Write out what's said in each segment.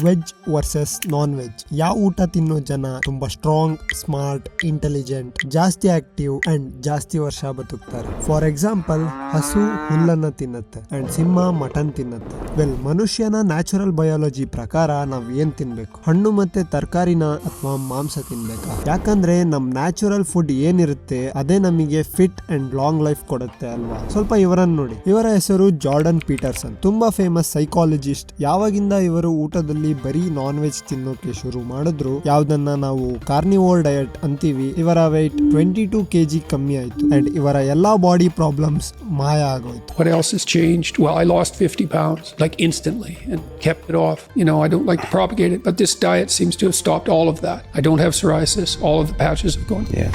Veg versus non veg. ಯಾವ ಊಟ ತಿನ್ನೋ ಜನ ತುಂಬಾ ಸ್ಟ್ರಾಂಗ್, ಸ್ಮಾರ್ಟ್, ಇಂಟೆಲಿಜೆಂಟ್, ಜಾಸ್ತಿ ಆಕ್ಟಿವ್ ಅಂಡ್ ಜಾಸ್ತಿ ವರ್ಷ ಬದುಕ್ತಾರೆ. ಫಾರ್ ಎಕ್ಸಾಂಪಲ್, ಹಸು ಹುಲ್ಲನ್ನ ತಿನ್ನತ್ತೆ ಅಂಡ್ ಸಿಂಹ ಮಟನ್ ತಿನ್ನತ್ತೆ. ವೆಲ್, ಮನುಷ್ಯನ ನ್ಯಾಚುರಲ್ ಬಯಾಲಜಿ ಪ್ರಕಾರ ನಾವ್ ಏನ್ ತಿನ್ಬೇಕು? ಹಣ್ಣು ಮತ್ತೆ ತರಕಾರಿನ ಅಥವಾ ಮಾಂಸ ತಿನ್ಬೇಕಾ? ಯಾಕಂದ್ರೆ ನಮ್ ನ್ಯಾಚುರಲ್ ಫುಡ್ ಏನಿರುತ್ತೆ ಅದೇ ನಮಗೆ ಫಿಟ್ ಅಂಡ್ ಲಾಂಗ್ ಲೈಫ್ ಕೊಡುತ್ತೆ ಅಲ್ವಾ? ಸ್ವಲ್ಪ ಇವರನ್ನ ನೋಡಿ. ಇವರ ಹೆಸರು ಜಾರ್ಡನ್ ಪೀಟರ್ಸನ್. ತುಂಬಾ ಫೇಮಸ್ ಸೈಕಾಲಜಿಸ್ಟ್. ಯಾವಾಗಿಂದ ಇವರು ಊಟದಲ್ಲಿ ಬರೀ ನಾನ್ ವೆಜ್ ತಿನ್ನೋಕೆ ಶುರು ಮಾಡಿದ್ರು, ಯಾವ್ದನ್ನ ನಾವು ಕಾರ್ನಿವೋರ್ ಡಯಟ್ ಅಂತೀವಿ, ಇವರ weight 22 kg ಕಮ್ಮಿ ಆಯ್ತು ಅಂಡ್ ಇವರ ಎಲ್ಲಾ ಬಾಡಿ ಪ್ರಾಬ್ಲಮ್ಸ್ ಮಾಯ ಆಗೋಯ್ತು. What else has changed? Well, I lost 50 pounds like instantly and kept it off. You know, I don't like to propagate it, but this diet seems to have stopped all of that. I don't have psoriasis. All of the patches have gone. Yeah.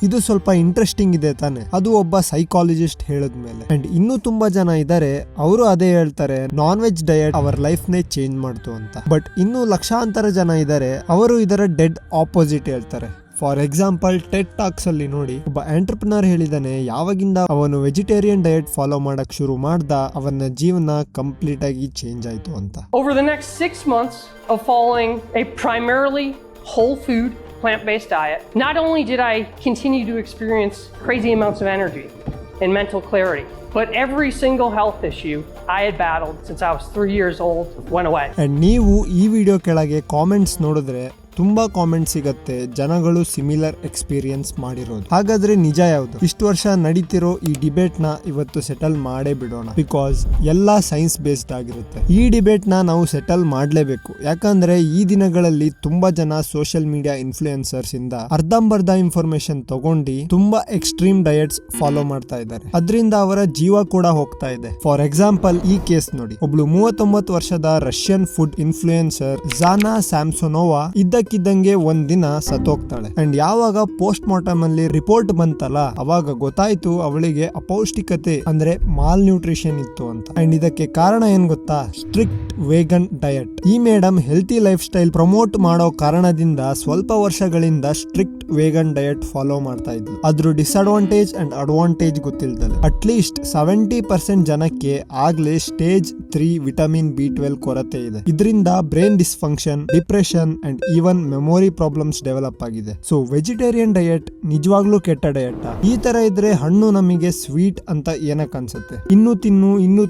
ಇದು ಸ್ವಲ್ಪ interesting ಇದೆ ತಾನೆ? ಅದು ಒಬ್ಬ psychologist ಹೇಳಿದ್ಮೇಲೆ. And ಇನ್ನೂ ತುಂಬಾ ಜನ ಇದ್ದಾರೆ, ಅವರು ಅದೇ ಹೇಳ್ತಾರೆ, non veg diet our life ನೇ ಚೇಂಜ್ ಮಾಡ್ತು ಅಂತ. ಬಟ್ ಇನ್ನು ಲಕ್ಷಾಂತರ ಜನ ಇದ್ದಾರೆ, ಅವರು ಇದರ ಡೆಡ್ ಆಪೋಸಿಟ್ ಹೇಳ್ತಾರೆ. ಫಾರ್ ಎಕ್ಸಾಂಪಲ್, ಟೆಡ್ ಟಾಕ್ಸ್ ಅಲ್ಲಿ ನೋಡಿ, ಒಬ್ಬ ಎಂಟರ್ಪ್ರಿನರ್ ಹೇಳಿದಾನೆ, ಯಾವಾಗಿಂದ ಅವನು ವೆಜಿಟೇರಿಯನ್ ಡಯಟ್ ಫಾಲೋ ಮಾಡಕ್ ಶುರು ಮಾಡ್ದ, ಅವನ ಜೀವನ ಕಂಪ್ಲೀಟ್ ಆಗಿ ಚೇಂಜ್ ಆಯ್ತು ಅಂತ. Over the next 6 months of following a primarily whole food plant-based diet, not only did I continue to experience crazy amounts of energy and mental clarity, but every single health issue I had battled since I was 3 years old went away. And ನೀವು ಈ video ಕೆಳಗೆ comments ನೋಡಿದ್ರೆ ತುಂಬಾ comment ಸಿಗತ್ತೆ, ಜನಗಳು similar experience ಮಾಡಿರೋದು. ಹಾಗಾದ್ರೆ ನಿಜ ಯಾವುದು? ಇಷ್ಟು ವರ್ಷ ನಡೀತಿರೋ ಈ ಡಿಬೇಟ್ ನ ಇವತ್ತು ಸೆಟಲ್ ಮಾಡೇ ಬಿಡೋಣ. ಬಿಕಾಸ್ ಎಲ್ಲಾ ಸೈನ್ಸ್ ಬೇಸ್ಡ್ ಆಗಿರುತ್ತೆ. ಈ ಡಿಬೇಟ್ ನ ನಾವು ಸೆಟಲ್ ಮಾಡ್ಲೇಬೇಕು. ಯಾಕಂದ್ರೆ ಈ ದಿನಗಳಲ್ಲಿ ತುಂಬಾ ಜನ ಸೋಷಿಯಲ್ ಮೀಡಿಯಾ ಇನ್ಫ್ಲೂಯೆನ್ಸರ್ಸ್ ಇಂದ ಅರ್ಧಂಬರ್ಧ ಇನ್ಫಾರ್ಮೇಶನ್ ತಗೊಂಡು ತುಂಬಾ ಎಕ್ಸ್ಟ್ರೀಮ್ ಡಯಟ್ಸ್ ಫಾಲೋ ಮಾಡ್ತಾ ಇದ್ದಾರೆ. ಅದರಿಂದ ಅವರ ಜೀವ ಕೂಡ ಹೋಗ್ತಾ ಇದೆ. ಫಾರ್ ಎಕ್ಸಾಂಪಲ್, ಈ ಕೇಸ್ ನೋಡಿ. ಒಬ್ಳು 39 ವರ್ಷದ ರಷ್ಯನ್ ಫುಡ್ ಇನ್ಫ್ಲೂಯೆನ್ಸರ್ ಜಾನಾ ಸ್ಯಾಮ್ಸೋನೋವಾ ಇದ್ದಕ್ಕಿದ್ದಂಗೆ ಒಂದ್ ದಿನ ಸತ್ತೋಗ್ತಾಳೆ. ಅಂಡ್ ಯಾವಾಗ ಪೋಸ್ಟ್ ಮಾರ್ಟಮ್ ಅಲ್ಲಿ ರಿಪೋರ್ಟ್ ಬಂತಲ್ಲ, ಅವಾಗ ಗೊತ್ತಾಯ್ತು ಅವಳಿಗೆ ಅಪೌಷ್ಟಿಕತೆ ಅಂದ್ರೆ ಮಾಲ್ ನ್ಯೂಟ್ರಿಷನ್ ಇತ್ತು ಅಂತ. ಅಂಡ್ ಇದಕ್ಕೆ ಕಾರಣ ಏನ್ ಗೊತ್ತಾ? Strict vegan diet. ಈ madam healthy lifestyle promote ಮಾಡೋ ಕಾರಣದಿಂದ ಸ್ವಲ್ಪ ವರ್ಷಗಳಿಂದ ಸ್ಟ್ರಿಕ್ಟ್ ವೇಗನ್ ಡಯಟ್ ಫಾಲೋ ಮಾಡ್ತಾ ಇದ್ಲು. ಅದ್ರ ಡಿಸ್ಅಡ್ವಾಂಟೇಜ್ ಅಂಡ್ ಅಡ್ವಾಂಟೇಜ್ ಗೊತ್ತಿಲ್ದಲೆ. ಅಟ್ಲೀಸ್ಟ್ 70% ಜನಕ್ಕೆ ಆಗ್ಲೇ ಸ್ಟೇಜ್ 3 ವಿಟಮಿನ್ B12 ಕೊರತೆ ಇದೆ. ಇದರಿಂದ brain dysfunction, depression and even memory problems develop ಆಗಿದೆ. ಸೊ ವೆಜಿಟೇರಿಯನ್ ಡಯಟ್ ನಿಜವಾಗ್ಲೂ ಕೆಟ್ಟ ಡಯಟ್? ಈ ತರ ಇದ್ರೆ ಹಣ್ಣು ನಮಗೆ ಸ್ವೀಟ್ ಅಂತ ಏನಕ್ ಅನ್ಸುತ್ತೆ? ಇನ್ನು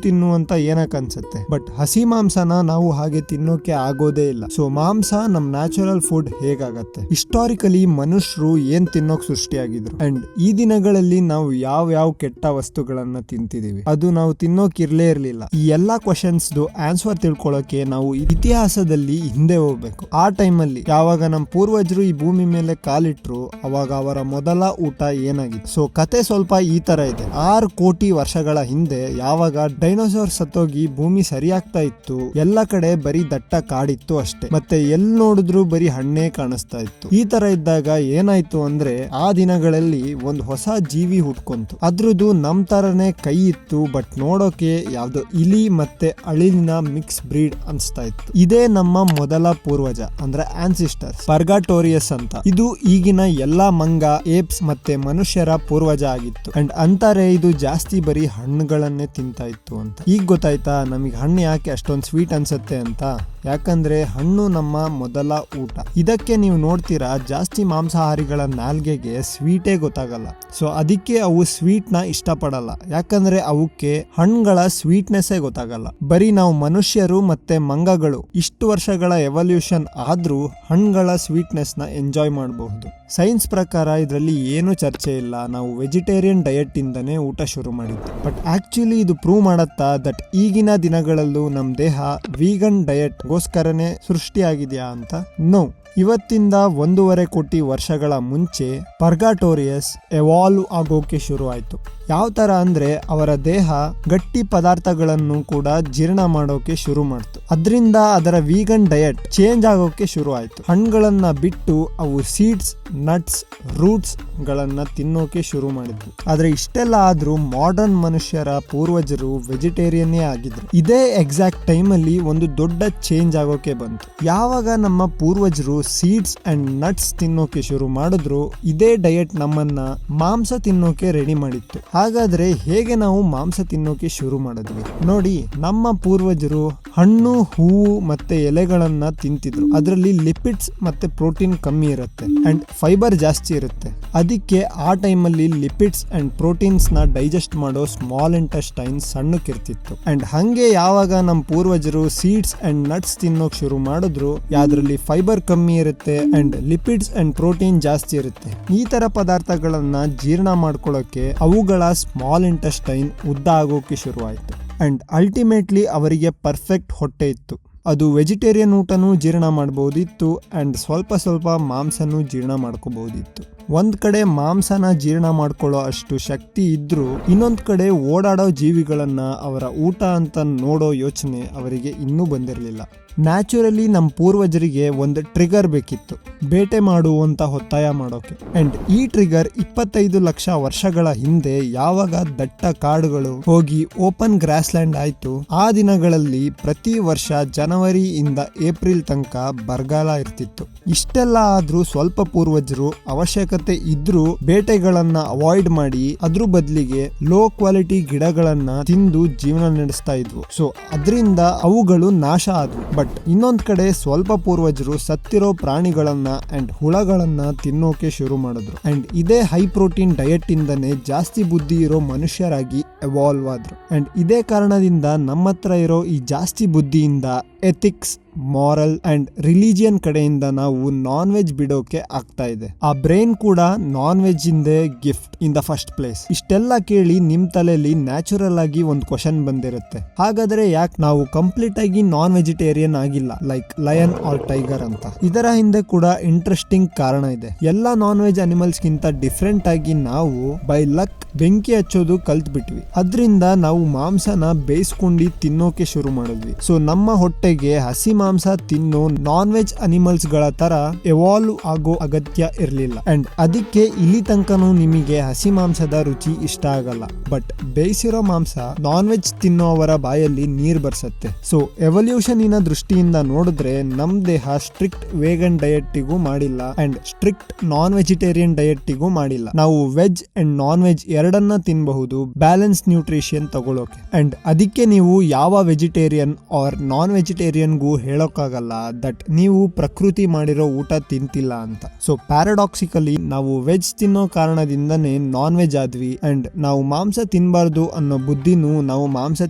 ತಿನ್ನು ಅಂತ ಏನಕ್ ಅನ್ಸುತ್ತೆ? ಬಟ್ ಹಸಿ ಮಾಂಸನ ನಾವು ಹಾಗೆ ತಿನ್ನೋಕೆ ಆಗೋದೇ ಇಲ್ಲ. ಸೊ ಮಾಂಸ ನಮ್ ನ್ಯಾಚುರಲ್ ಫುಡ್ ಹೇಗಾಗತ್ತೆ? ಹಿಸ್ಟಾರಿಕಲಿ ಮನುಷ್ಯರು ಏನ್ ತಿನ್ನೋಕ್ ಸೃಷ್ಟಿಯಾಗಿದ್ರು ಅಂಡ್ ಈ ದಿನಗಳಲ್ಲಿ ನಾವು ಯಾವ ಕೆಟ್ಟ ವಸ್ತುಗಳನ್ನ ತಿಂತಿದೀವಿ, ಅದು ನಾವು ತಿನ್ನೋಕ್ ಇರ್ಲೇ ಇರ್ಲಿಲ್ಲ. ಈ ಎಲ್ಲಾ ಕ್ವಶನ್ಸ್ ಆನ್ಸರ್ ತಿಳ್ಕೊಳ್ಳೋಕೆ ನಾವು ಇತಿಹಾಸದಲ್ಲಿ ಹಿಂದೆ ಹೋಗ್ಬೇಕು. ಆ ಟೈಮ್ ಅಲ್ಲಿ ಯಾವಾಗ ನಮ್ಮ ಪೂರ್ವಜರು ಈ ಭೂಮಿ ಮೇಲೆ ಕಾಲಿಟ್ರು, ಅವಾಗ ಅವರ ಮೊದಲ ಊಟ ಏನಾಗಿತ್ತು? ಸೊ ಕತೆ ಸ್ವಲ್ಪ ಈ ತರ ಇದೆ. 6 ಕೋಟಿ ವರ್ಷಗಳ ಹಿಂದೆ ಯಾವಾಗ ಡೈನೋಸಾರ್ ಸತ್ತೋಗಿ ಭೂಮಿ ಸರಿಯಾಗ್ತಾ ಇತ್ತು, ಎಲ್ಲ ಕಡೆ ಬರೀ ದಟ್ಟ ಕಾಡಿತ್ತು ಅಷ್ಟೇ. ಮತ್ತೆ ಎಲ್ ನೋಡಿದ್ರು ಬರೀ ಹಣ್ಣೇ ಕಾಣಿಸ್ತಾ ಇತ್ತು. ಈ ತರ ಇದ್ದಾಗ ಏನಾಯ್ತು ಅಂದ್ರೆ, ಆ ದಿನಗಳಲ್ಲಿ ಒಂದು ಹೊಸ ಜೀವಿ ಹುಟ್ಕೊಂತು. ಅದ್ರದ್ದು ನಮ್ ತರನೇ ಕೈ ಇತ್ತು, ಬಟ್ ನೋಡೋಕೆ ಯಾವ್ದೋ ಇಲಿ ಮತ್ತೆ ಅಳಿಲಿನ ಮಿಕ್ಸ್ ಬ್ರೀಡ್ ಅನ್ಸ್ತಾ ಇತ್ತು. ಇದೇ ನಮ್ಮ ಮೊದಲ ಪೂರ್ವಜ ಅಂದ್ರೆ ಆನ್ಸಿಸ್ಟರ್ಸ್, ಪರ್ಗಾಟೋರಿಯಸ್ ಅಂತ. ಇದು ಈಗಿನ ಎಲ್ಲಾ ಮಂಗ, ಏಪ್ಸ್ ಮತ್ತೆ ಮನುಷ್ಯರ ಪೂರ್ವಜ ಆಗಿತ್ತು. ಅಂಡ್ ಅಂತಾರೆ ಇದು ಜಾಸ್ತಿ ಬರೀ ಹಣ್ಣುಗಳನ್ನೇ ತಿಂತಾ ಇತ್ತು ಅಂತ. ಈಗ ಗೊತ್ತಾಯ್ತಾ ನಮಗೆ ಹಣ್ಣು ಯಾಕೆ ಅಷ್ಟೊಂದು ಸ್ವೀಟ್ ಅನ್ಸುತ್ತೆ ಅಂತ? ಯಾಕಂದ್ರೆ ಹಣ್ಣು ನಮ್ಮ ಮೊದಲ ಊಟ. ಇದಕ್ಕೆ ನೀವು ನೋಡ್ತೀರಾ, ಜಾಸ್ತಿ ಮಾಂಸಾಹಾರಿಗಳ ನಾಲ್ಗೆಗೆ ಸ್ವೀಟೇ ಗೊತ್ತಾಗಲ್ಲ. ಸೊ ಅದಕ್ಕೆ ಅವು ಸ್ವೀಟ್ ನ ಇಷ್ಟಪಡಲ್ಲ. ಯಾಕಂದ್ರೆ ಅವಕ್ಕೆ ಹಣ್ಣುಗಳ ಸ್ವೀಟ್ನೆಸ್ಸೇ ಗೊತ್ತಾಗಲ್ಲ. ಬರೀ ನಾವು ಮನುಷ್ಯರು ಮತ್ತೆ ಮಂಗಗಳು ಇಷ್ಟು ವರ್ಷಗಳ ಎವಲ್ಯೂಷನ್ ಆದ್ರೂ ಹಣ್ಣುಗಳ ಸ್ವೀಟ್ನೆಸ್ ನ ಎಂಜಾಯ್ ಮಾಡಬಹುದು. ಸೈನ್ಸ್ ಪ್ರಕಾರ ಇದರಲ್ಲಿ ಏನು ಚರ್ಚೆ ಇಲ್ಲ. ನಾವು ವೆಜಿಟೇರಿಯನ್ ಡಯಟ್ ಇಂದನೇ ಊಟ ಶುರು ಮಾಡಿದ್ದು. ಬಟ್ ಆಕ್ಚುಲಿ ಇದು ಪ್ರೂವ್ ಮಾಡತ್ತಾ ದಟ್ ಈಗಿನ ದಿನಗಳಲ್ಲೂ ನಮ್ ದೇಹ ವೀಗನ್ ಡಯಟ್ ಗೋಸ್ಕರನೇ ಸೃಷ್ಟಿಯಾಗಿದೆಯಾ ಅಂತ? ನೋ. ಇವತ್ತಿಂದ 1.5 ಕೋಟಿ ವರ್ಷಗಳ ಮುಂಚೆ ಪರ್ಗಾಟೋರಿಯಸ್ ಎವಾಲ್ವ್ ಆಗೋಕೆ ಶುರು ಆಯ್ತು. ಯಾವ ತರ ಅಂದ್ರೆ, ಅವರ ದೇಹ ಗಟ್ಟಿ ಪದಾರ್ಥಗಳನ್ನು ಕೂಡ ಜೀರ್ಣ ಮಾಡೋಕೆ ಶುರು ಮಾಡ್ತು. ಅದರಿಂದ ಅದರ ವೀಗನ್ ಡಯಟ್ ಚೇಂಜ್ ಆಗೋಕೆ ಶುರು ಆಯ್ತು. ಹಣ್ಣುಗಳನ್ನ ಬಿಟ್ಟು ಅವು ಸೀಡ್ಸ್, ನಟ್ಸ್, ರೂಟ್ಸ್ ಗಳನ್ನ ತಿನ್ನೋಕೆ ಶುರು ಮಾಡಿದ್ರು. ಆದ್ರೆ ಇಷ್ಟೆಲ್ಲ ಆದ್ರೂ ಮಾಡರ್ನ್ ಮನುಷ್ಯರ ಪೂರ್ವಜರು ವೆಜಿಟೇರಿಯನ್ನೇ ಆಗಿದ್ರು. ಇದೇ ಎಕ್ಸಾಕ್ಟ್ ಟೈಮ್ ಅಲ್ಲಿ ಒಂದು ದೊಡ್ಡ ಚೇಂಜ್ ಆಗೋಕೆ ಬಂತು. ಯಾವಾಗ ನಮ್ಮ ಪೂರ್ವಜರು ಸೀಡ್ಸ್ ಅಂಡ್ ನಟ್ಸ್ ತಿನ್ನೋಕೆ ಶುರು ಮಾಡಿದ್ರು, ಇದೇ ಡಯಟ್ ನಮ್ಮನ್ನ ಮಾಂಸ ತಿನ್ನೋಕೆ ರೆಡಿ ಮಾಡಿತ್ತು. ಹಾಗಾದ್ರೆ ಹೇಗೆ ನಾವು ಮಾಂಸ ತಿನ್ನೋಕೆ ಶುರು ಮಾಡಿದ್ವಿ? ನೋಡಿ, ನಮ್ಮ ಪೂರ್ವಜರು ಹಣ್ಣು, ಹೂವು ಮತ್ತೆ ಎಲೆಗಳನ್ನ ತಿಂತಿದ್ರು. ಅದರಲ್ಲಿ ಲಿಪಿಡ್ಸ್ ಮತ್ತೆ ಪ್ರೋಟೀನ್ ಕಮ್ಮಿ ಇರುತ್ತೆ ಅಂಡ್ ಫೈಬರ್ ಜಾಸ್ತಿ ಇರುತ್ತೆ. ಅದಕ್ಕೆ ಆ ಟೈಮಲ್ಲಿ ಲಿಪಿಡ್ಸ್ ಅಂಡ್ ಪ್ರೋಟೀನ್ಸ್ ನ ಡೈಜೆಸ್ಟ್ ಮಾಡೋ ಸ್ಮಾಲ್ ಇಂಟೆಸ್ಟೈನ್ ಸಣ್ಣಕ್ಕಿರ್ತಿತ್ತು. ಅಂಡ್ ಹಂಗೆ ಯಾವಾಗ ನಮ್ಮ ಪೂರ್ವಜರು ಸೀಡ್ಸ್ ಅಂಡ್ ನಟ್ಸ್ ತಿನ್ನೋಕ್ ಶುರು ಮಾಡಿದ್ರು, ಯಾವ್ದ್ರಲ್ಲಿ ಫೈಬರ್ ಕಮ್ಮಿ ಇರುತ್ತೆ ಅಂಡ್ ಲಿಪಿಡ್ಸ್ ಅಂಡ್ ಪ್ರೋಟೀನ್ ಜಾಸ್ತಿ ಇರುತ್ತೆ. ಈ ತರ ಪದಾರ್ಥಗಳನ್ನ ಜೀರ್ಣ ಮಾಡ್ಕೊಳ್ಳೋಕೆ ಅವುಗಳ ಸ್ಮಾಲ್ ಇಂಟೆಸ್ಟೈನ್ ಉದ್ದ ಆಗೋಕೆ ಶುರು ಆಯ್ತು. ಅಂಡ್ ಅಲ್ಟಿಮೇಟ್ಲಿ ಅವರಿಗೆ ಪರ್ಫೆಕ್ಟ್ ಹೊಟ್ಟೆ ಇತ್ತು. ಅದು ವೆಜಿಟೇರಿಯನ್ ಊಟನೂ ಜೀರ್ಣ ಮಾಡಬಹುದಿತ್ತು ಅಂಡ್ ಸ್ವಲ್ಪ ಸ್ವಲ್ಪ ಮಾಂಸನೂ ಜೀರ್ಣ ಮಾಡ್ಕೋಬಹುದಿತ್ತು. ಒಂದ್ ಕಡೆ ಮಾಂಸನ ಜೀರ್ಣ ಮಾಡ್ಕೊಳ್ಳೋ ಅಷ್ಟು ಶಕ್ತಿ ಇದ್ರೂ, ಇನ್ನೊಂದ್ ಕಡೆ ಓಡಾಡೋ ಜೀವಿಗಳನ್ನ ಅವರ ಊಟ ಅಂತ ನೋಡೋ ಯೋಚನೆ ಅವರಿಗೆ ಇನ್ನೂ ಬಂದಿರಲಿಲ್ಲ. ನ್ಯಾಚುರಲಿ ನಮ್ಮ ಪೂರ್ವಜರಿಗೆ ಒಂದು ಟ್ರಿಗರ್ ಬೇಕಿತ್ತು, ಬೇಟೆ ಮಾಡುವಂತ ಒತ್ತಾಯ ಮಾಡೋಕೆ. ಅಂಡ್ ಈ ಟ್ರಿಗರ್ 25 ಲಕ್ಷ ವರ್ಷಗಳ ಹಿಂದೆ ಯಾವಾಗ ದಟ್ಟ ಕಾಡುಗಳು ಹೋಗಿ ಓಪನ್ ಗ್ರಾಸ್ ಲ್ಯಾಂಡ್ ಆಯ್ತು, ಆ ದಿನಗಳಲ್ಲಿ ಪ್ರತಿ ವರ್ಷ ಜನವರಿಯಿಂದ ಏಪ್ರಿಲ್ ತನಕ ಬರಗಾಲ ಇರ್ತಿತ್ತು. ಇಷ್ಟೆಲ್ಲ ಆದ್ರೂ ಸ್ವಲ್ಪ ಪೂರ್ವಜರು ಅವಶ್ಯಕತೆ ಇದ್ರೂ ಬೇಟೆಗಳನ್ನ ಅವಾಯ್ಡ್ ಮಾಡಿ ಅದ್ರ ಬದಲಿಗೆ ಲೋ ಕ್ವಾಲಿಟಿ ಗಿಡಗಳನ್ನ ತಿಂದು ಜೀವನ ನಡೆಸ್ತಾ ಇದ್ವು. ಸೊ ಅದರಿಂದ ಅವುಗಳು ನಾಶ ಆದ್ವು. ಬಟ್ ಇನ್ನೊಂದ್ ಕಡೆ ಸ್ವಲ್ಪ ಪೂರ್ವಜರು ಸತ್ತಿರೋ ಪ್ರಾಣಿಗಳನ್ನ ಅಂಡ್ ಹುಳಗಳನ್ನ ತಿನ್ನೋಕೆ ಶುರು ಮಾಡಿದ್ರು. ಅಂಡ್ ಇದೇ ಹೈ ಪ್ರೋಟೀನ್ ಡಯಟ್ ಇಂದನೇ ಜಾಸ್ತಿ ಬುದ್ಧಿ ಇರೋ ಮನುಷ್ಯರಾಗಿ ಎವಾಲ್ವ್ ಆದ್ರು. ಅಂಡ್ ಇದೇ ಕಾರಣದಿಂದ ನಮ್ಮ ಹತ್ರ ಇರೋ ಈ ಜಾಸ್ತಿ ಬುದ್ಧಿಯಿಂದ ಎಥಿಕ್ಸ್, ಮಾರಲ್ ಅಂಡ್ ರಿಲಿಜಿಯನ್ ಕಡೆಯಿಂದ ನಾವು ನಾನ್ ವೆಜ್ ಬಿಡೋಕೆ ಆಗ್ತಾ ಇದೆ. ಆ ಬ್ರೈನ್ ಕೂಡ ನಾನ್ ವೆಜ್ ಇಂದೇ gift in the first place. ಇಷ್ಟೆಲ್ಲ ಕೇಳಿ ನಿಮ್ ತಲೆಯಲ್ಲಿ ನ್ಯಾಚುರಲ್ ಆಗಿ ಒಂದು ಕ್ವಶನ್ ಬಂದಿರುತ್ತೆ, ಹಾಗಾದ್ರೆ ಯಾಕೆ ನಾವು ಕಂಪ್ಲೀಟ್ ಆಗಿ ನಾನ್ ವೆಜಿಟೇರಿಯನ್ ಆಗಿಲ್ಲ, ಲೈಕ್ ಲಯನ್ ಆರ್ ಟೈಗರ್ ಅಂತ? ಇದರ ಹಿಂದೆ ಕೂಡ ಇಂಟ್ರೆಸ್ಟಿಂಗ್ ಕಾರಣ ಇದೆ. ಎಲ್ಲ ನಾನ್ ವೆಜ್ ಅನಿಮಲ್ಸ್ ಗಿಂತ ಡಿಫ್ರೆಂಟ್ ಆಗಿ ನಾವು ಬೈ ಲಕ್ ಬೆಂಕಿ ಹಚ್ಚೋದು ಕಲ್ತ್ ಬಿಟ್ವಿ. ಅದ್ರಿಂದ ನಾವು ಮಾಂಸನ ಬೇಯಿಸ್ಕೊಂಡು ತಿನ್ನೋಕೆ ಶುರು ಮಾಡಿದ್ವಿ. ಸೊ ನಮ್ಮ ಹೊಟ್ಟೆಗೆ ಹಸಿ ಮಾಂಸ ತಿನ್ನೋ ನಾನ್ ವೆಜ್ ಅನಿಮಲ್ಸ್ ಗಳ ತರ ಎವಾಲ್ವ್ ಆಗೋ ಅಗತ್ಯ ಇರಲಿಲ್ಲ. ಅಂಡ್ ಅದಕ್ಕೆ ಇಲ್ಲಿ ತನಕನೂ ನಿಮಗೆ ಹಸಿ ಮಾಂಸದ ರುಚಿ ಇಷ್ಟ ಆಗಲ್ಲ. ಬಟ್ ಬೇಯಿಸಿರೋ ಮಾಂಸ ನಾನ್ ವೆಜ್ ತಿನ್ನೋವರ ಬಾಯಲ್ಲಿ ನೀರ್ ಬರ್ಸತ್ತೆ. ಸೊ ಎವಲ್ಯೂಷನ್ ಇನ ದೃಷ್ಟಿಯಿಂದ ನೋಡಿದ್ರೆ ನಮ್ ದೇಹ ಸ್ಟ್ರಿಕ್ಟ್ ವೇಗನ್ ಡಯಟ್ಗೂ ಮಾಡಿಲ್ಲ ಅಂಡ್ ಸ್ಟ್ರಿಕ್ಟ್ ನಾನ್ ವೆಜಿಟೇರಿಯನ್ ಡಯಟ್ಗೂ ಮಾಡಿಲ್ಲ. ನಾವು ವೆಜ್ ಅಂಡ್ ನಾನ್ ವೆಜ್ ಎರಡನ್ನ ತಿನ್ನಬಹುದು ಬ್ಯಾಲೆನ್ಸ್ ನ್ಯೂಟ್ರಿಷನ್ ತಗೊಳ್ಳೋಕೆ. ಅಂಡ್ ಅದಕ್ಕೆ ನೀವು ಯಾವ ವೆಜಿಟೇರಿಯನ್ ಆರ್ ನಾನ್ ವೆಜಿಟೇರಿಯನ್ಗೂ ಹೇಳೋಕ್ಕಾಗಲ್ಲ ದಟ್ ನೀವು ಪ್ರಕೃತಿ ಮಾಡಿರೋ ಊಟ ತಿಂತಿಲ್ಲ ಅಂತ. ಸೊ ಪ್ಯಾರಾಡಾಕ್ಸಿಕಲಿ ನಾವು ವೆಜ್ ತಿನ್ನೋ ಕಾರಣದಿಂದನೇ ನಾನ್ ವೆಜ್ ಆದ್ವಿ ಅಂಡ್ ನಾವು ಮಾಂಸ ತಿನ್ಬಾರ್ದು ಅನ್ನೋ ಬುದ್ಧಿನೂ ನಾವು ಮಾಂಸ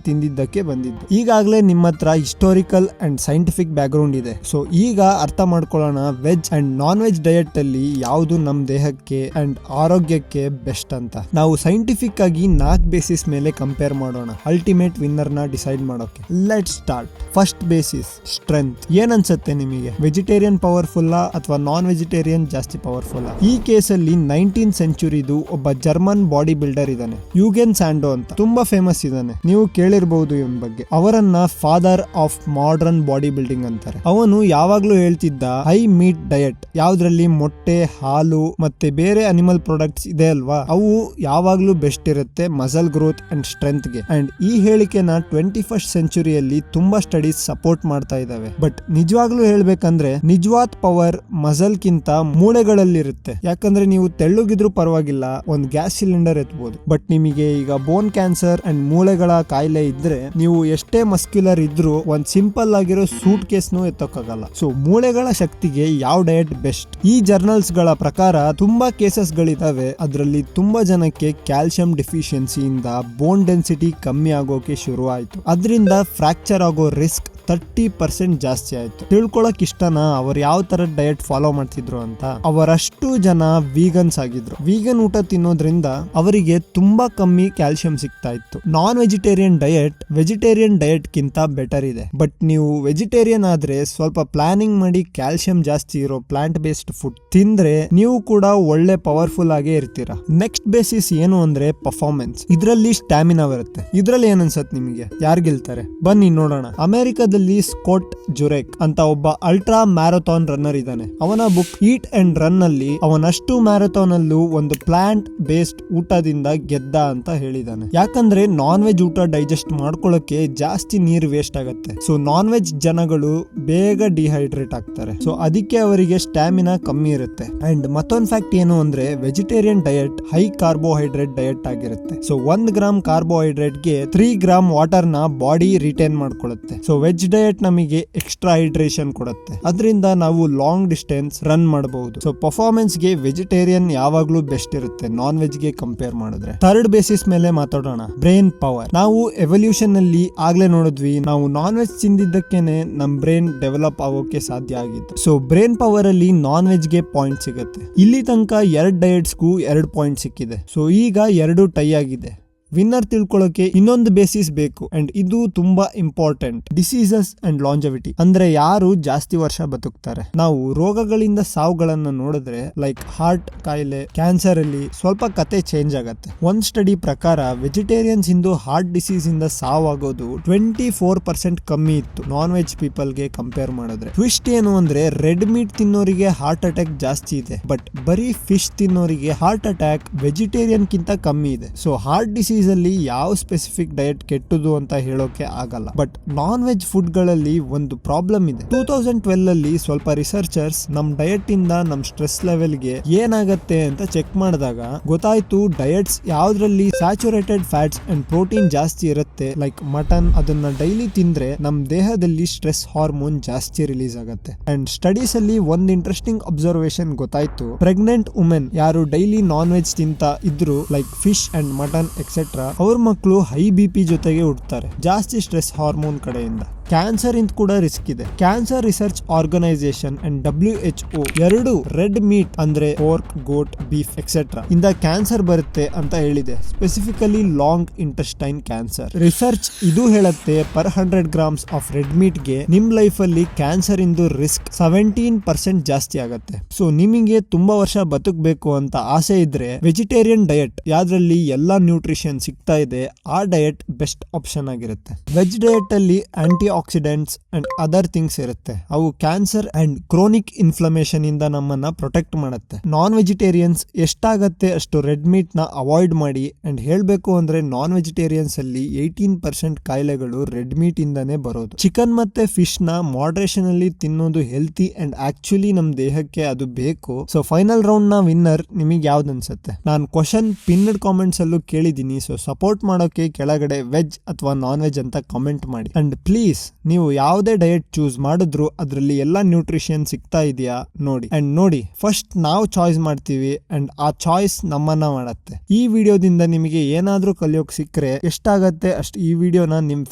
ತಿಂದಿದ್ದಕ್ಕೆ ಬಂದಿದ್ದು. ಈಗಾಗಲೇ ನಿಮ್ಮ ಹತ್ರ historical and scientific back ground ಇದೆ. ಸೊ ಈಗ ಅರ್ಥ ಮಾಡ್ಕೊಳ್ಳೋಣ veg and non veg diet ಅಲ್ಲಿ ಯಾವುದು ನಮ್ ದೇಹಕ್ಕೆ ಅಂಡ್ ಆರೋಗ್ಯಕ್ಕೆ ಬೆಸ್ಟ್ ಅಂತ. ನಾವು ಸೈಂಟಿಫಿಕ್ ಆಗಿ 4 ಬೇಸಿಸ್ ಮೇಲೆ ಕಂಪೇರ್ ಮಾಡೋಣ ಅಲ್ಟಿಮೇಟ್ ವಿನ್ನರ್ ನ ಡಿಸೈಡ್ ಮಾಡೋಕೆ. Let's start. First basis strength. ಏನ್ ಅನ್ಸುತ್ತೆ ನಿಮಗೆ, ವೆಜಿಟೇರಿಯನ್ ಪವರ್ಫುಲ್ ಅಥವಾ ನಾನ್ ವೆಜಿಟೇರಿಯನ್ ಜಾಸ್ತಿ ಪವರ್ಫುಲ್? ಈ ಕೇಸಲ್ಲಿ 19th ಸೆಂಚುರಿದು ಒಬ್ಬ ಜರ್ಮನ್ ಬಾಡಿ ಬಿಲ್ಡರ್ ಇದ್ದಾನೆ, ಯುಗೆನ್ ಸ್ಯಾಂಡೋ ಅಂತ. ತುಂಬಾ ಫೇಮಸ್ ಇದ್ದಾನೆ, ನೀವು ಕೇಳಿರಬಹುದು ಇವನ್ ಬಗ್ಗೆ. ಅವರನ್ನ father of modern body building ಅಂತಾರೆ. ಅವನು ಯಾವಾಗ್ಲೂ ಹೇಳ್ತಿದ್ದ ಹೈ ಮೀಟ್ ಡಯಟ್, ಯಾವ್ದ್ರಲ್ಲಿ ಮೊಟ್ಟೆ, ಹಾಲು ಮತ್ತೆ ಬೇರೆ ಅನಿಮಲ್ ಪ್ರಾಡಕ್ಟ್ಸ್ ಇದೆ ಅಲ್ವಾ, ಅವು ಯಾವಾಗ್ಲೂ ಬೆಸ್ಟ್ ಇರುತ್ತೆ ಮಸಲ್ ಗ್ರೋತ್ ಅಂಡ್ ಸ್ಟ್ರೆಂತ್ ಗೆ. ಅಂಡ್ ಈ ಹೇಳಿಕೆನ 21st ಸೆಂಚುರಿಯಲ್ಲಿ ತುಂಬಾ ಸ್ಟಡೀಸ್ ಸಪೋರ್ಟ್ ಮಾಡ್ತಾ ಇದಾವೆ. ಬಟ್ ನಿಜವಾಗ್ಲೂ ಹೇಳ್ಬೇಕಂದ್ರೆ ನಿಜವಾದ ಪವರ್ ಮಸಲ್ ಕಿಂತ ಮೂಳೆಗಳಲ್ಲಿರುತ್ತೆ. ಯಾಕಂದ್ರೆ ನೀವು ತೆಳ್ಳಗಿದ್ರು ಪರವಾಗಿಲ್ಲ, ಒಂದ್ ಗ್ಯಾಸ್ ಸಿಲಿಂಡರ್ ಎತ್ಬಹುದು. ಬಟ್ ನಿಮಗೆ ಈಗ ಬೋನ್ ಕ್ಯಾನ್ಸರ್ ಅಂಡ್ ಮೂಳೆಗಳ ಕಾಯಿಲೆ ಇದ್ರೆ ನೀವು ಎಷ್ಟೇ ಮಸ್ಕ್ಯುಲರ್ ಇದ್ರೂ ಒಂದ್ ಸಿಂಪಲ್ ಆಗಿರೋ ಸೂಟ್ ಕೇಸ್ನು ಎತ್ತೋಕ್ಕಾಗಲ್ಲ. ಸೊ ಮೂಳೆಗಳ ಶಕ್ತಿಗೆ ಯಾವ ಡಯಟ್ ಬೆಸ್ಟ್? ಈ ಜರ್ನಲ್ಸ್ ಗಳ ಪ್ರಕಾರ ತುಂಬಾ ಕೇಸಸ್ ಗಳಿದಾವೆ. ಅದರಲ್ಲಿ ತುಂಬಾ ಜನಕ್ಕೆ ಕ್ಯಾಲ್ಸಿಯಂ ಡೆಫಿಷಿಯನ್ಸಿಯಿಂದ ಬೋನ್ ಡೆನ್ಸಿಟಿ ಕಮ್ಮಿ ಆಗೋಕೆ ಶುರು ಆಯ್ತು. ಅದರಿಂದ ಫ್ರಾಕ್ಚರ್ ಆಗೋ ರಿಸ್ಕ್ 30% ಜಾಸ್ತಿ ಆಯ್ತು. ತಿಳ್ಕೊಳಕ್ ಇಷ್ಟನಾ ಅವ್ರು ಯಾವ ತರ ಡಯಟ್ ಫಾಲೋ ಮಾಡ್ತಿದ್ರು ಅಂತ? ಅವರಷ್ಟು ಜನ ವೀಗನ್ಸ್ ಆಗಿದ್ರು. ವೀಗನ್ ಊಟ ತಿನ್ನೋದ್ರಿಂದ ಅವರಿಗೆ ತುಂಬಾ ಕಮ್ಮಿ ಕ್ಯಾಲ್ಸಿಯಂ ಸಿಗ್ತಾ ಇತ್ತು. Non vegetarian diet vegetarian diet ಕಿಂತ ಬೆಟರ್ ಇದೆ. ಬಟ್ ನೀವು ವೆಜಿಟೇರಿಯನ್ ಆದ್ರೆ ಸ್ವಲ್ಪ ಪ್ಲಾನಿಂಗ್ ಮಾಡಿ ಕ್ಯಾಲ್ಸಿಯಂ ಜಾಸ್ತಿ ಇರೋ ಪ್ಲಾಂಟ್ ಬೇಸ್ಡ್ ಫುಡ್ ತಿಂದ್ರೆ ನೀವು ಕೂಡ ಒಳ್ಳೆ ಪವರ್ಫುಲ್ ಆಗೇ ಇರ್ತೀರಾ. ನೆಕ್ಸ್ಟ್ ಬೇಸಿಸ್ ಏನು ಅಂದ್ರೆ ಪರ್ಫಾರ್ಮೆನ್ಸ್. ಇದರಲ್ಲಿ ಸ್ಟ್ಯಾಮಿನಾ ಬರುತ್ತೆ. ಇದ್ರಲ್ಲಿ ಏನ್ ಅನ್ಸತ್ ನಿಮಗೆ, ಯಾರು ಗೆಲ್ತಾರೆ? ಬನ್ನಿ ನೋಡೋಣ. ಅಮೆರಿಕದ ಅಮೆರಿಕಾದಲ್ಲಿ ಸ್ಕಾಟ್ ಜುರೆಕ್ ಅಂತ ಒಬ್ಬ ಅಲ್ಟ್ರಾ ಮ್ಯಾರಥಾನ್ ರನ್ನರ್ ಇದ್ದಾನೆ. ಅವನ ಬುಕ್ ಈಟ್ ಅಂಡ್ ರನ್ ಅಲ್ಲಿ ಅವನಷ್ಟು ಮ್ಯಾರಥಾನ್ ಅಲ್ಲೂ ಒಂದು ಪ್ಲಾಂಟ್ ಬೇಸ್ಡ್ ಊಟದಿಂದ ಗೆದ್ದ ಅಂತ ಹೇಳಿದಾನೆ. ಯಾಕಂದ್ರೆ ನಾನ್ ವೆಜ್ ಊಟ ಡೈಜೆಸ್ಟ್ ಮಾಡ್ಕೊಳ್ಳೋಕೆ ಜಾಸ್ತಿ ನೀರು ವೇಸ್ಟ್ ಆಗುತ್ತೆ. ಸೊ ನಾನ್ ವೆಜ್ ಜನಗಳು ಬೇಗ ಡಿಹೈಡ್ರೇಟ್ ಆಗ್ತಾರೆ. ಸೊ ಅದಕ್ಕೆ ಅವರಿಗೆ ಸ್ಟ್ಯಾಮಿನಾ ಕಮ್ಮಿ ಇರುತ್ತೆ. ಅಂಡ್ ಮತ್ತೊಂದು ಫ್ಯಾಕ್ಟ್ ಏನು ಅಂದ್ರೆ vegetarian diet high carbohydrate diet ಆಗಿರುತ್ತೆ. ಸೊ 1 ಗ್ರಾಮ್ ಕಾರ್ಬೋಹೈಡ್ರೇಟ್ ಗೆ 3 ಗ್ರಾಮ್ ವಾಟರ್ ನ ಬಾಡಿ ರಿಟೈನ್ ಮಾಡ್ಕೊಳ್ಳುತ್ತೆ. ಸೊ ವೆಜ್ ಡಯಟ್ ನಮಗೆ ಎಕ್ಸ್ಟ್ರಾ ಹೈಡ್ರೇಷನ್ ಕೊಡುತ್ತೆ. ಅದರಿಂದ ನಾವು ಲಾಂಗ್ ಡಿಸ್ಟೆನ್ಸ್ ರನ್ ಮಾಡಬಹುದು. ಸೊ ಪರ್ಫಾರ್ಮೆನ್ಸ್ ಗೆ ವೆಜಿಟೇರಿಯನ್ ಯಾವಾಗ್ಲೂ ಬೆಸ್ಟ್ ಇರುತ್ತೆ ನಾನ್ ವೆಜ್ ಗೆ ಕಂಪೇರ್ ಮಾಡಿದ್ರೆ. ಥರ್ಡ್ ಬೇಸಿಸ್ ಮೇಲೆ ಮಾತಾಡೋಣ, ಬ್ರೈನ್ ಪವರ್. ನಾವು ಎವಲ್ಯೂಷನ್ ಅಲ್ಲಿ ಆಗ್ಲೇ ನೋಡಿದ್ವಿ, ನಾವು ನಾನ್ ವೆಜ್ ತಿಂದಿದ್ದಕ್ಕೇನೆ ನಮ್ ಬ್ರೈನ್ ಡೆವಲಪ್ ಆಗೋಕೆ ಸಾಧ್ಯ ಆಗಿತ್ತು. ಸೊ ಬ್ರೈನ್ ಪವರ್ ಅಲ್ಲಿ ನಾನ್ ವೆಜ್ ಗೆ ಪಾಯಿಂಟ್ ಸಿಗುತ್ತೆ. ಇಲ್ಲಿ ತನಕ 2 ಡಯಟ್ಸ್ಗೂ 2 ಪಾಯಿಂಟ್ ಸಿಕ್ಕಿದೆ. ಸೊ ಈಗ 2 ಟೈ ಆಗಿದೆ. ವಿನ್ನರ್ ತಿಳ್ಕೊಳ್ಳೋಕೆ ಇನ್ನೊಂದು ಬೇಸಿಸ್ ಬೇಕು ಅಂಡ್ ಇದು ತುಂಬಾ ಇಂಪಾರ್ಟೆಂಟ್, ಡಿಸೀಸಸ್ ಅಂಡ್ ಲಾಂಜೆವಿಟಿ. ಅಂದ್ರೆ ಯಾರು ಜಾಸ್ತಿ ವರ್ಷ ಬದುಕ್ತಾರೆ. ನಾವು ರೋಗಗಳಿಂದ ಸಾವುಗಳನ್ನ ನೋಡಿದ್ರೆ ಲೈಕ್ ಹಾರ್ಟ್ ಕಾಯಿಲೆ, ಕ್ಯಾನ್ಸರ್ ಅಲ್ಲಿ ಸ್ವಲ್ಪ ಕತೆ ಚೇಂಜ್ ಆಗತ್ತೆ. ಒಂದ್ ಸ್ಟಡಿ ಪ್ರಕಾರ ವೆಜಿಟೇರಿಯನ್ಸ್ ಇಂದು ಹಾರ್ಟ್ ಡಿಸೀಸ್ ಇಂದ ಸಾವಾಗೋದು 24% ಕಮ್ಮಿ ಇತ್ತು ನಾನ್ ವೆಜ್ ಪೀಪಲ್ ಗೆ ಕಂಪೇರ್ ಮಾಡಿದ್ರೆ. ಟ್ವಿಸ್ಟ್ ಏನು ಅಂದ್ರೆ ರೆಡ್ ಮೀಟ್ ತಿನ್ನೋರಿಗೆ ಹಾರ್ಟ್ ಅಟ್ಯಾಕ್ ಜಾಸ್ತಿ ಇದೆ, ಬಟ್ ಬರೀ ಫಿಶ್ ತಿನ್ನೋರಿಗೆ ಹಾರ್ಟ್ ಅಟ್ಯಾಕ್ ವೆಜಿಟೇರಿಯನ್ ಕಿಂತ ಕಮ್ಮಿ ಇದೆ. ಸೊ ಹಾರ್ಟ್ ಡಿಸೀಸ್ ಅಲ್ಲಿ ಯಾವ ಸ್ಪೆಸಿಫಿಕ್ ಡಯಟ್ ಕೆಟ್ಟದು ಅಂತ ಹೇಳೋಕೆ ಆಗಲ್ಲ. ಬಟ್ ನಾನ್ ವೆಜ್ ಫುಡ್ ಗಳಲ್ಲಿ ಒಂದು ಪ್ರಾಬ್ಲಮ್ ಇದೆ. 2012 ಅಲ್ಲಿ ಸ್ವಲ್ಪ ರಿಸರ್ಚರ್ಸ್ ನಮ್ ಡಯಟ್ ಇಂದ ನಮ್ ಸ್ಟ್ರೆಸ್ ಲೆವೆಲ್ ಗೆ ಏನಾಗತ್ತೆ ಅಂತ ಚೆಕ್ ಮಾಡಿದಾಗ ಗೊತ್ತಾಯ್ತು, ಡಯಟ್ಸ್ ಯಾವ್ದ್ರಲ್ಲಿ ಸ್ಯಾಚುರೇಟೆಡ್ ಫ್ಯಾಟ್ಸ್ ಅಂಡ್ ಪ್ರೋಟೀನ್ ಜಾಸ್ತಿ ಇರುತ್ತೆ ಲೈಕ್ ಮಟನ್, ಅದನ್ನ ಡೈಲಿ ತಿಂದ್ರೆ ನಮ್ ದೇಹದಲ್ಲಿ ಸ್ಟ್ರೆಸ್ ಹಾರ್ಮೋನ್ ಜಾಸ್ತಿ ರಿಲೀಸ್ ಆಗುತ್ತೆ. ಅಂಡ್ ಸ್ಟಡೀಸ್ ಅಲ್ಲಿ ಒಂದ್ ಇಂಟ್ರೆಸ್ಟಿಂಗ್ ಅಬ್ಸರ್ವೇಷನ್ ಗೊತ್ತಾಯ್ತು, ಪ್ರೆಗ್ನೆಂಟ್ ವುಮೆನ್ ಯಾರು ಡೈಲಿ ನಾನ್ ವೆಜ್ ತಿಂತ ಇದ್ರು like fish and mutton etcetera, ಅವ್ರ ಮಕ್ಕಳು ಹೈ BP ಜೊತೆಗೆ ಹುಟ್ಟುತ್ತಾರೆ, ಜಾಸ್ತಿ ಸ್ಟ್ರೆಸ್ ಹಾರ್ಮೋನ್ ಕಡೆಯಿಂದ. ಕ್ಯಾನ್ಸರ್ ಇಂದ ಕೂಡ ರಿಸ್ಕ್ ಇದೆ. Cancer research organisation and WHO ಎರಡು ರೆಡ್ ಮೀಟ್ ಅಂದ್ರೆ ಪೋರ್ಕ್, ಗೋಟ್, ಬೀಫ್ ಎಕ್ಸೆಟ್ರಾ ಇಂದ ಕ್ಯಾನ್ಸರ್ ಬರುತ್ತೆ ಅಂತ ಹೇಳಿದೆ. Specifically long intestine cancer. Research ಇದು ಹೇಳುತ್ತೆ per 100 grams of red meat ಗೆ ನಿಮ್ ಲೈಫ್ ಅಲ್ಲಿ ಕ್ಯಾನ್ಸರ್ ಇಂದು ರಿಸ್ಕ್ 17% ಜಾಸ್ತಿ ಆಗುತ್ತೆ. ಸೊ ನಿಮಗೆ ತುಂಬಾ ವರ್ಷ ಬದುಕಬೇಕು ಅಂತ ಆಸೆ ಇದ್ರೆ ವೆಜಿಟೇರಿಯನ್ ಡಯಟ್ ಯಾವ್ದ್ರಲ್ಲಿ ಎಲ್ಲಾ ನ್ಯೂಟ್ರಿಷನ್ ಸಿಗ್ತಾ ಇದೆ ಆ ಡಯಟ್ ಬೆಸ್ಟ್ ಆಪ್ಷನ್ ಆಗಿರುತ್ತೆ. ವೆಜ್ ಡಯಟ್ ಅಲ್ಲಿ antioxidants and other things ಇರುತ್ತೆ. ಅವು ಕ್ಯಾನ್ಸರ್ ಅಂಡ್ ಕ್ರೋನಿಕ್ ಇನ್ಫ್ಲಮೇಷನ್ ಇಂದ ನಮ್ಮನ್ನ ಪ್ರೊಟೆಕ್ಟ್ ಮಾಡುತ್ತೆ. ನಾನ್ ವೆಜಿಟೇರಿಯನ್ಸ್ ಎಷ್ಟಾಗತ್ತೆ ಅಷ್ಟು ರೆಡ್ ಮೀಟ್ ನ ಅವಾಯ್ಡ್ ಮಾಡಿ. ಅಂಡ್ ಹೇಳ್ಬೇಕು ಅಂದ್ರೆ ನಾನ್ ವೆಜಿಟೇರಿಯನ್ಸ್ ಅಲ್ಲಿ 18% ಕಾಯಿಲೆಗಳು ರೆಡ್ ಮೀಟ್ ಇಂದಾನೇ ಬರೋದು. ಚಿಕನ್ ಮತ್ತೆ ಫಿಶ್ ನ ಮಾಡ್ರೇಷನ್ ಅಲ್ಲಿ ತಿನ್ನೋದು ಹೆಲ್ತಿ ಅಂಡ್ ಆಕ್ಚುಲಿ ನಮ್ ದೇಹಕ್ಕೆ ಅದು ಬೇಕು. ಸೊ ಫೈನಲ್ ರೌಂಡ್ ನ ವಿನ್ನರ್ ನಿಮಗೆ ಯಾವ್ದು ಅನ್ಸುತ್ತೆ? ನಾನು ಕ್ವಶನ್ ಪಿನ್ಡ್ ಕಾಮೆಂಟ್ಸ್ ಅಲ್ಲೂ ಕೇಳಿದೀನಿ. ಸೊ ಸಪೋರ್ಟ್ ಮಾಡೋಕೆ ಕೆಳಗಡೆ ವೆಜ್ ಅಥವಾ ನಾನ್ ವೆಜ್ ಅಂತ ಕಾಮೆಂಟ್ ಮಾಡಿ. ಅಂಡ್ ಪ್ಲೀಸ್ ನೀವು ಯಾವುದೇ ಡಯಟ್ ಚೂಸ್ ಮಾಡಿದ್ರು ಅದರಲ್ಲಿ ಎಲ್ಲಾ ನ್ಯೂಟ್ರಿಷನ್ ಸಿಗ್ತಾ ಇದೆಯಾ ನೋಡಿ. ಅಂಡ್ ನೋಡಿ, ಫಸ್ಟ್ ನಾವು ಚಾಯ್ಸ್ ಮಾಡ್ತೀವಿ ಅಂಡ್ ಆ ಚಾಯ್ಸ್ ನಮ್ಮನ್ನ ಮಾಡತ್ತೆ. ಈ ವಿಡಿಯೋದಿಂದ ನಿಮಗೆ ಏನಾದ್ರೂ ಕಲಿಯೋಕ್ ಸಿಕ್ಕರೆ ಎಷ್ಟಾಗತ್ತೆ ಅಷ್ಟು ಈ ವಿಡಿಯೋನ ನಿಮ್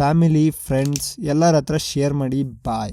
ಫ್ಯಾಮಿಲಿ, ಫ್ರೆಂಡ್ಸ್ ಎಲ್ಲರ ಹತ್ರ ಶೇರ್ ಮಾಡಿ. ಬಾಯ್.